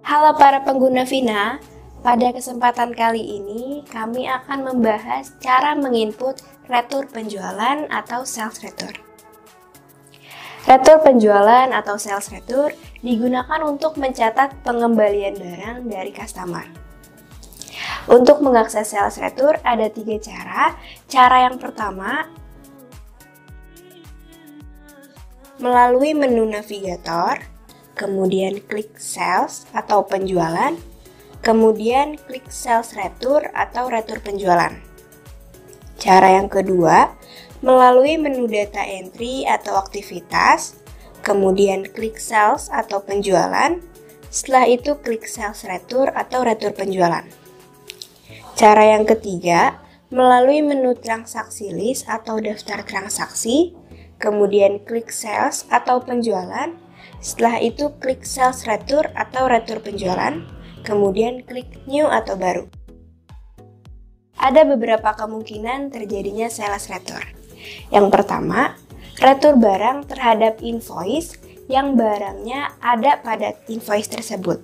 Halo para pengguna Vina, pada kesempatan kali ini kami akan membahas cara menginput retur penjualan atau sales retur. Retur penjualan atau sales retur digunakan untuk mencatat pengembalian barang dari customer. Untuk mengakses sales retur ada 3 cara. Cara yang pertama, melalui menu navigator, kemudian klik sales atau penjualan, kemudian klik sales retur atau retur penjualan. Cara yang kedua, melalui menu data entry atau aktivitas, kemudian klik sales atau penjualan, setelah itu klik sales retur atau retur penjualan. Cara yang ketiga, melalui menu transaksi list atau daftar transaksi, kemudian klik sales atau penjualan, setelah itu klik sales retur atau retur penjualan, kemudian klik new atau baru. Ada beberapa kemungkinan terjadinya sales retur. Yang pertama, retur barang terhadap invoice yang barangnya ada pada invoice tersebut.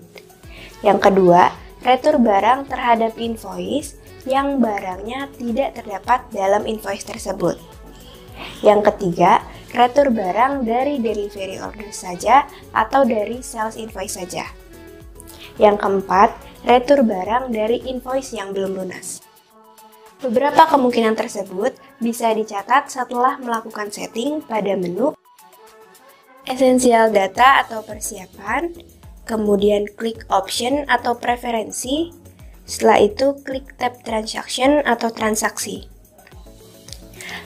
Yang kedua, retur barang terhadap invoice yang barangnya tidak terdapat dalam invoice tersebut. Yang ketiga, retur barang dari delivery order saja atau dari sales invoice saja. Yang keempat, retur barang dari invoice yang belum lunas. Beberapa kemungkinan tersebut bisa dicatat setelah melakukan setting pada menu Essential Data atau persiapan, kemudian klik option atau preferensi, setelah itu klik tab transaction atau transaksi.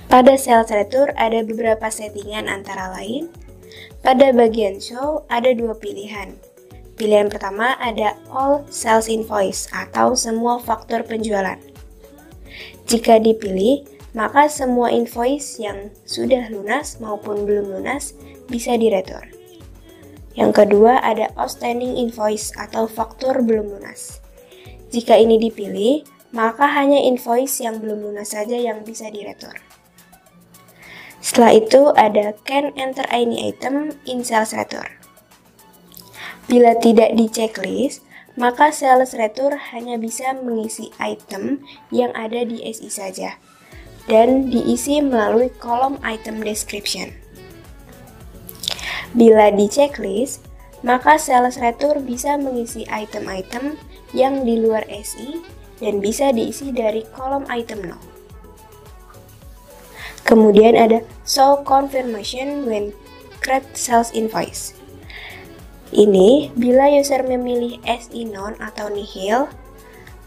Pada sales retur ada beberapa settingan antara lain. Pada bagian show ada 2 pilihan. Pilihan pertama ada all sales invoice atau semua faktur penjualan. Jika dipilih, maka semua invoice yang sudah lunas maupun belum lunas bisa diretur. Yang kedua ada outstanding invoice atau faktur belum lunas. Jika ini dipilih, maka hanya invoice yang belum lunas saja yang bisa diretur. Setelah itu ada can enter any item in sales retur. Bila tidak di checklist, maka sales retur hanya bisa mengisi item yang ada di SI saja dan diisi melalui kolom item description. Bila di checklist, maka sales retur bisa mengisi item-item yang di luar SI dan bisa diisi dari kolom item no. Kemudian ada show confirmation when create sales invoice. Ini bila user memilih SI non atau nihil,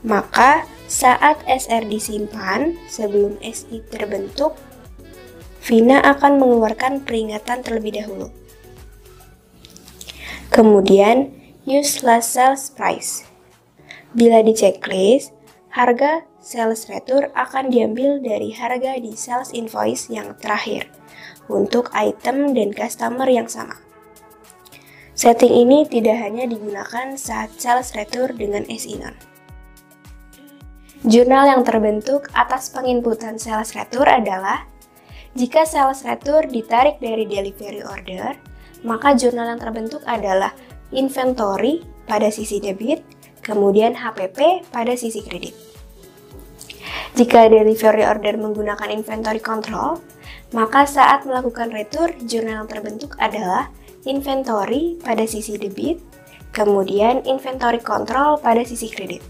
maka saat SR disimpan sebelum SI terbentuk, Vina akan mengeluarkan peringatan terlebih dahulu. Kemudian use last sales price. Bila di checklist, harga sales retur akan diambil dari harga di sales invoice yang terakhir untuk item dan customer yang sama. Setting ini tidak hanya digunakan saat sales retur dengan SI non. Jurnal yang terbentuk atas penginputan sales retur adalah jika sales retur ditarik dari delivery order, maka jurnal yang terbentuk adalah inventory pada sisi debit, kemudian HPP pada sisi kredit. Jika delivery order menggunakan inventory control, maka saat melakukan retur, jurnal yang terbentuk adalah inventory pada sisi debit, kemudian inventory control pada sisi kredit.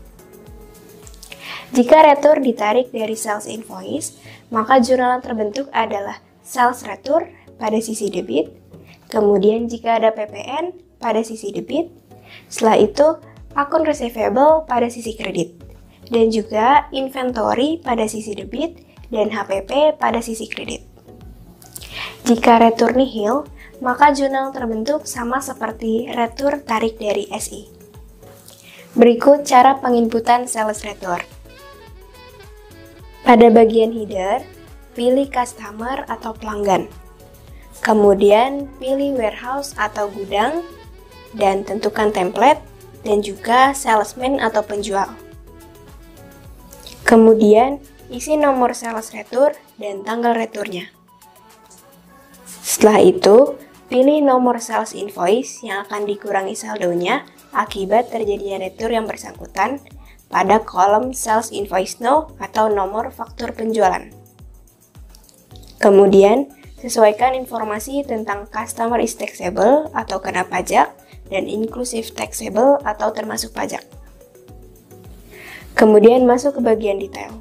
Jika retur ditarik dari sales invoice, maka jurnal yang terbentuk adalah sales retur pada sisi debit, kemudian jika ada PPN pada sisi debit, setelah itu akun receivable pada sisi kredit, dan juga inventory pada sisi debit dan HPP pada sisi kredit. Jika retur nihil, maka jurnal terbentuk sama seperti retur tarik dari SI. Berikut cara penginputan sales retur. Pada bagian header, pilih customer atau pelanggan. Kemudian pilih warehouse atau gudang, dan tentukan template, dan juga salesman atau penjual. Kemudian isi nomor sales retur dan tanggal returnya. Setelah itu, pilih nomor sales invoice yang akan dikurangi saldonya akibat terjadinya retur yang bersangkutan pada kolom sales invoice no atau nomor faktur penjualan. Kemudian, sesuaikan informasi tentang customer is taxable atau kena pajak dan inclusive taxable atau termasuk pajak. Kemudian masuk ke bagian detail.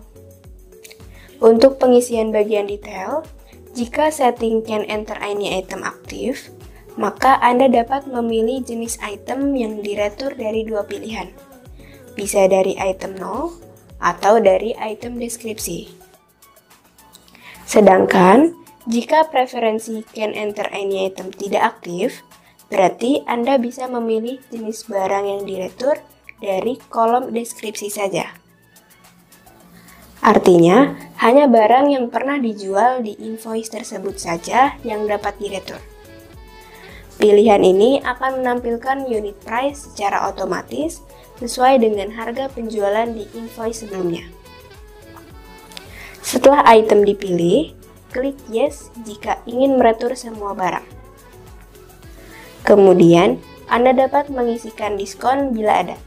Untuk pengisian bagian detail, jika setting can enter any item aktif, maka Anda dapat memilih jenis item yang diretur dari dua pilihan. Bisa dari item 0 atau dari item deskripsi. Sedangkan, jika preferensi can enter any item tidak aktif, berarti Anda bisa memilih jenis barang yang diretur dari kolom deskripsi saja. Artinya, hanya barang yang pernah dijual di invoice tersebut saja yang dapat diretur. Pilihan ini akan menampilkan unit price secara otomatis sesuai dengan harga penjualan di invoice sebelumnya. Setelah item dipilih, klik yes jika ingin meretur semua barang. Kemudian, Anda dapat mengisikan diskon bila ada.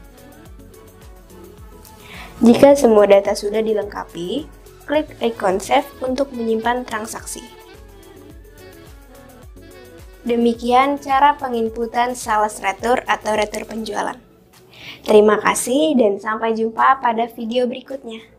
Jika semua data sudah dilengkapi, klik icon save untuk menyimpan transaksi. Demikian cara penginputan sales retur atau retur penjualan. Terima kasih dan sampai jumpa pada video berikutnya.